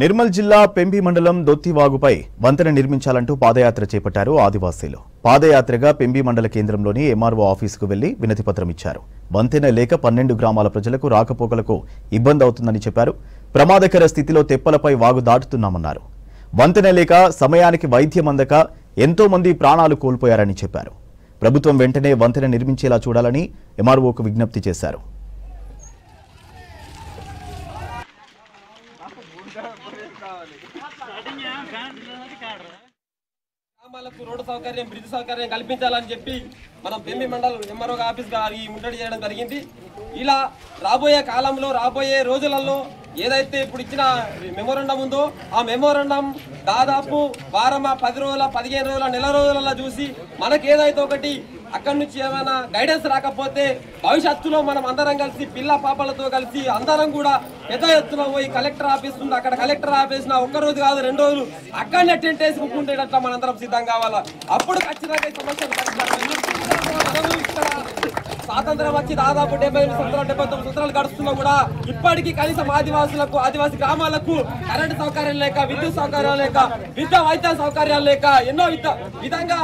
నిర్మల్ జిల్లా పెంబి మండలం దొత్తివాగుపై వంతెన నిర్మించాలంటూ పాదయాత్ర చేపట్టారు ఆదివాసీలు. పాదయాత్రగా పెంబి మండల కేంద్రంలోని ఎంఆర్ఓ ఆఫీసుకు వెళ్లి వినతిపత్రం ఇచ్చారు. వంతెన లేక 12 గ్రామాల ప్రజలకు రాకపోకలకు ఇబ్బంది అవుతుందని చెప్పారు. ప్రమాదకర స్థితిలో తెప్పలపై వాగు దాటుతున్నామన్నారు. వంతెన లేక సమయానికి వైద్యం అందక ఎంతో మంది ప్రాణాలు కోల్పోయారని చెప్పారు. ప్రభుత్వం వెంటనే వంతెన నిర్మించేలా చూడాలని ఎంఆర్ఓకు విజ్ఞప్తి చేశారు. గ్రామాలకు రోడ్డు సౌకర్యం, బ్రిడ్జ్ సౌకర్యం కల్పించాలని చెప్పి మనం పెంబి మండలం ఎంఆర్ఓ ఆఫీస్ ఈ ముట్టడి చేయడం జరిగింది. ఇలా రాబోయే కాలంలో, రాబోయే రోజులలో ఏదైతే ఇప్పుడు ఇచ్చిన మెమోరండం ఉందో ఆ మెమోరండం దాదాపు వారం, 10 రోజుల, 15 రోజుల, నెల రోజులలో చూసి మనకి ఏదైతే ఒకటి అక్కడి నుంచి ఏమైనా గైడెన్స్ రాకపోతే భవిష్యత్తులో మనం అందరం కలిసి పిల్ల పాపలతో కలిసి అందరం కూడా పెద్ద ఎత్తున పోయి కలెక్టర్ ఆఫీస్ ఉంది, అక్కడ కలెక్టర్ ఆఫీస్ ఒక్కరోజు కాదు 2 రోజులు అక్కడనే టెంట్ వేసి కూర్చుంటేటట్లా మనందరం సిద్ధం కావాలా. అప్పుడు ఖచ్చితంగా సమస్యలు స్వాతంత్రం వచ్చి దాదాపు 78 సంవత్సరాలు, 79 సంవత్సరాలు గడుస్తున్నా కూడా ఇప్పటికీ కనీసం ఆదివాసీ గ్రామాలకు కరెంటు సౌకర్యం లేక, విద్యుత్ సౌకర్యం లేక, వైద్య సౌకర్యాలు లేక ఎన్నో విధంగా